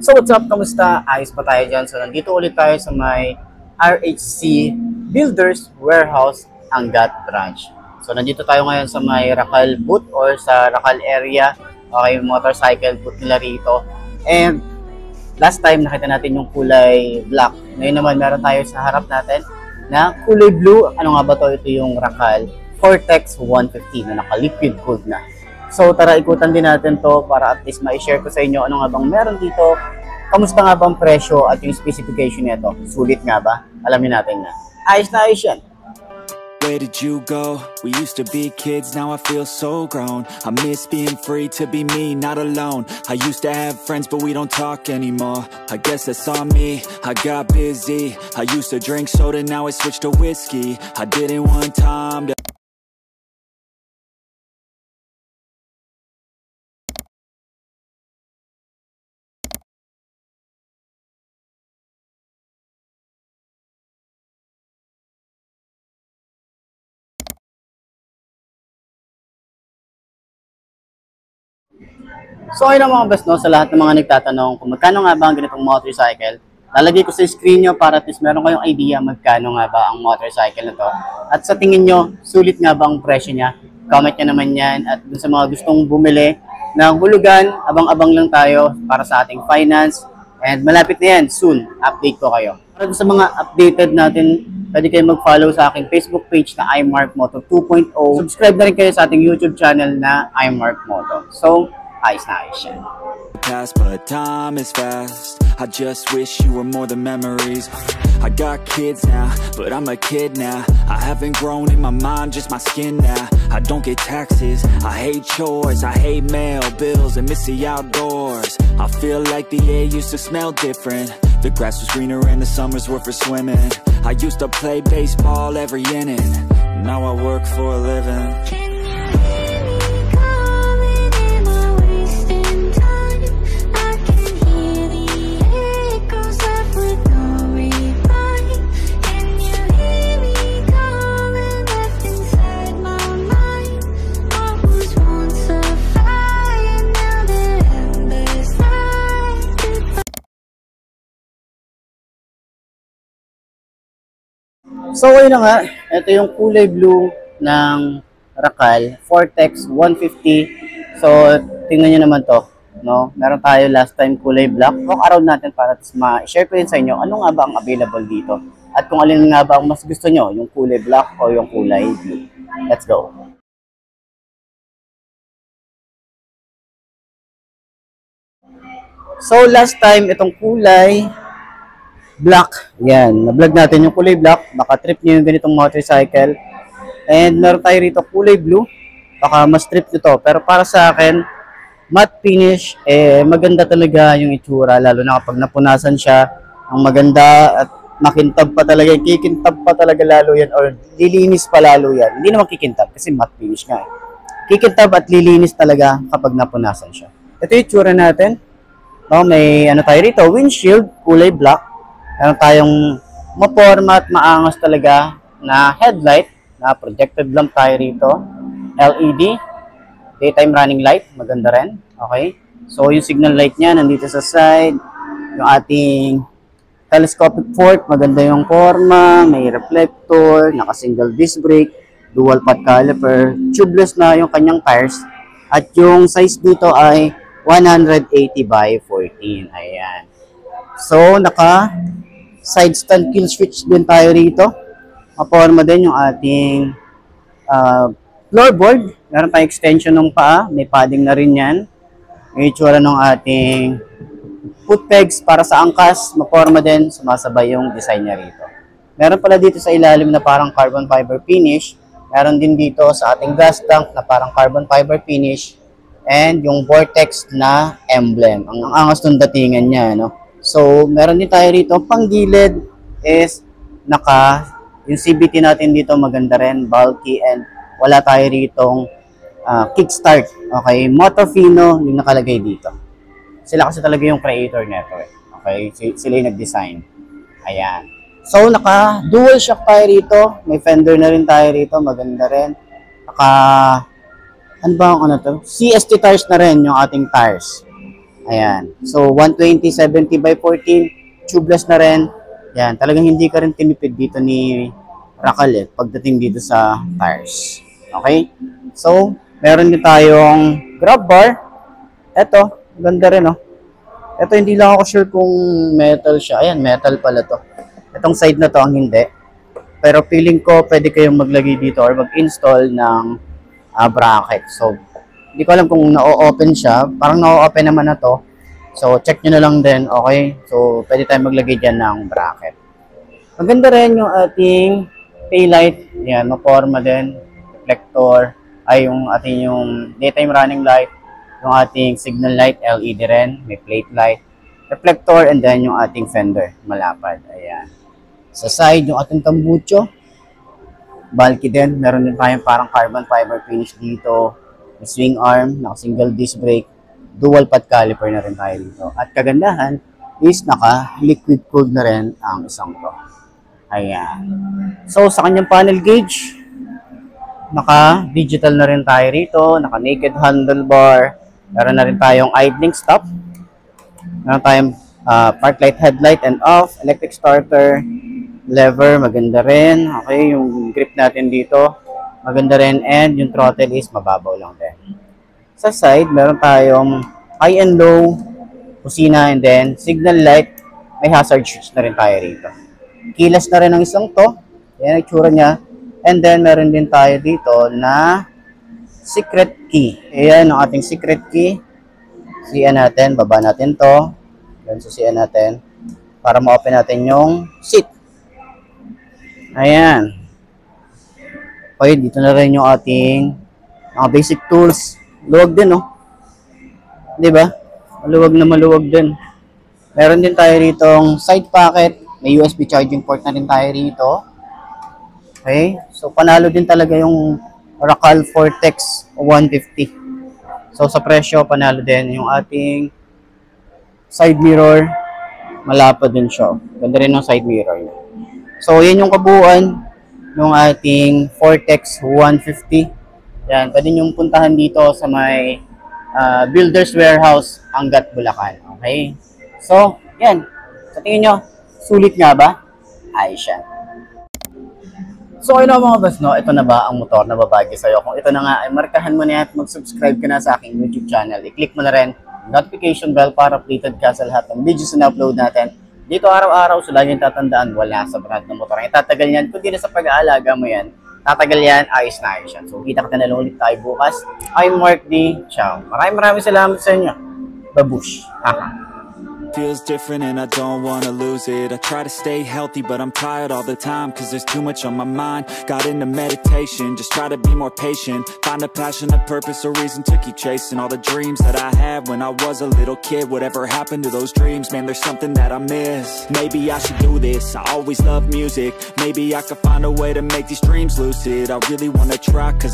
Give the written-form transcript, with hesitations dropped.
So what's up? Kamusta? Ayos pa tayo dyan. So nandito ulit tayo sa may RHC Builders Warehouse Angat Branch. So nandito tayo ngayon sa may Racal booth or sa Racal area. Okay, motorcycle booth nila rito. And last time nakita natin yung kulay black. Ngayon naman meron tayo sa harap natin na kulay blue. Ano nga ba to? Ito yung Racal Vortex 150 na naka-liquid cooled na. So tara ikutan din natin to para at least ma-share ko sa inyo ano nga bang meron dito. Kamusta nga bang presyo at yung specification nito? Sulit nga ba? Alamin natin na. Ayos na ayos yan. Where did you go? We used to be kids, now I feel so grown. I miss being free to be me, not alone. I used to have friends, but we don't talk anymore. I guess that's on me, I got busy. I used to drink soda, now I switched to whiskey. I didn't want time to So ayun ang mga best, no, sa lahat ng mga nagtatanong kung magkano nga ba ang ganitong motorcycle, lalagay ko sa screen nyo para at least meron kayong idea magkano nga ba ang motorcycle na to. At sa tingin nyo, sulit nga ba ang presyo niya? Comment nyo naman yan. At dun sa mga gustong bumili ng hulugan, abang-abang lang tayo para sa ating finance. And malapit na yan, soon, update ko kayo. Para sa mga updated natin, pwede kayo mag-follow sa aking Facebook page na iMarkMoto 2.0. Subscribe na rin kayo sa ating YouTube channel na iMarkMoto. So, ayos na ayos yan. pass, but time is fast. I just wish you were more than memories. I got kids now, but I'm a kid now. I haven't grown in my mind, just my skin now. I don't get taxes, I hate chores, I hate mail, bills, and miss the outdoors. I feel like the air used to smell different. The grass was greener and the summers were for swimming. I used to play baseball every inning. Now I work for a living. So ayun na nga, ito yung kulay blue ng Racal Vortex 150. So tingnan nyo naman to, no? Meron tayo last time kulay black. Walk around natin para ma-share ko din sa inyo ano nga ba ang available dito. At kung alin nga ba ang mas gusto nyo, yung kulay black o yung kulay blue. Let's go! So last time itong kulay black, yan, na-vlog natin yung kulay black, baka trip nyo yung ganitong motorcycle. And meron tayo rito kulay blue, baka mas trip nyo to. Pero para sa akin, matte finish, maganda talaga yung itsura, lalo na kapag napunasan siya, ang maganda at makintab pa talaga, kikintab pa talaga lalo yan, or lilinis pa lalo yan. Hindi naman kikintab, kasi matte finish nga. Kikintab at lilinis talaga kapag napunasan siya. Ito yung itsura natin. No, may ano tayo rito, windshield, kulay black. Meron tayong maporma at maangas talaga na headlight na projected lamp tayo rito. LED, daytime running light, maganda rin. Okay? So yung signal light niya nandito sa side. Yung ating telescopic fork, maganda yung forma, may reflector, naka-single disc brake, dual path caliper, tubeless na yung kanyang tires. At yung size dito ay 180 by 14. Ayan. So naka side stand kill switch din tayo rito. Maporma din yung ating floorboard. Meron tayong extension ng paa. May padding na rin yan. May itsura ng ating foot pegs para sa angkas. Maporma din. Sumasabay yung design niya rito. Meron pala dito sa ilalim na parang carbon fiber finish. Meron din dito sa ating gas tank na parang carbon fiber finish. And yung Vortex na emblem. Ang angas ng datingan niya, no? So, meron din tayo rito, panggilid is yung CVT natin dito maganda rin, bulky, and wala tayo ritong kickstart. Okay, Motofino yung nakalagay dito. Sila kasi talaga yung creator nito. Okay, sila yung nag-design. Ayan. So, dual shock tayo rito. May fender na rin tayo rito, maganda rin. Ano ba ang ano to? CST tires na rin yung ating tires. Ayan. So, 120/70 by 14. Tubeless na rin. Yan. Talagang hindi ka rin tinipid dito ni Racal pagdating dito sa tires. Okay? So, meron din tayong grab bar. Ito, ganda rin, oh. Ito, hindi lang ako sure kung metal siya. Ayan, metal pala to. Itong side na to ang hindi. Pero feeling ko, pwede kayong maglagay dito or mag-install ng bracket. So, hindi ko alam kung na-open siya. Parang na-open naman na to. So, check nyo na lang din. Okay? So, pwede tayong maglagay dyan ng bracket. Maganda rin yung ating taillight. Yan, maporma din. Reflector. Ay, yung ating yung daytime running light. Yung ating signal light, LED rin. May plate light. Reflector, and then yung ating fender. Malapad. Ayan. Sa side, yung ating tambucho. Bulky din. Meron din tayong parang carbon fiber finish dito. May swing arm, naka-single disc brake. Dual pad caliper na rin tayo dito. At kagandahan is naka-liquid cooled na rin ang isang to. Ayan. So, sa kanyang panel gauge, naka-digital na rin tayo rito. Naka-naked handlebar. Meron na rin tayong idling stop. Meron tayong park light, headlight, and off. Electric starter. Lever, maganda rin. Okay, yung grip natin dito, maganda rin. And yung throttle is mababaw lang din. Sa side, meron tayong high and low, kusina, and then signal light. May hazard switch na rin tayo rito. Kilas na rin ang isang to. Yan ang itsura niya. And then, meron din tayo dito na secret key. Ayan ang ating secret key. Siyan natin, baba natin to. Yan, susiyan natin. Para ma-open natin yung seat. Ayan. Okay, dito na rin yung ating mga basic tools. Luwag din, oh. Diba? Maluwag na maluwag din. Meron din tayo ritong side pocket. May USB charging port na rin tayo rito. Okay? So, panalo din talaga yung Racal Vortex 150. So, sa presyo, panalo din yung ating side mirror. Malapad din siya. Ganda rin ng side mirror niya. So, yan yung kabuuan ng ating Vortex 150. Yan, pwede nyo puntahan dito sa may Builder's Warehouse, Angat, Bulacan. Okay? So, yan. Sa tingin nyo, sulit nga ba? Ayos yan. So, ayun na mga boss, no? Ito na ba ang motor na babagi sa'yo? Kung ito na nga, ay markahan mo na at mag-subscribe ka na sa aking YouTube channel. I-click mo na rin notification bell para updated ka sa lahat ng videos na upload natin. Dito araw-araw, so lagi yung tatandaan, wala sa brand ng motor. Ang tatagal yan, kundi na sa pag-aalaga mo yan, tatagal yan, ayos na ayos yan. So, kita ka na lang ulit tayo bukas. I'm Mark D. Ciao. Maraming salamat sa inyo. Babush. Aha. Feels different and I don't wanna lose it. I try to stay healthy but I'm tired all the time, cause there's too much on my mind. Got into meditation, just try to be more patient. Find a passion, a purpose, a reason to keep chasing all the dreams that I had when I was a little kid. Whatever happened to those dreams, man, there's something that I miss. Maybe I should do this, I always loved music. Maybe I could find a way to make these dreams lucid. I really wanna try, cause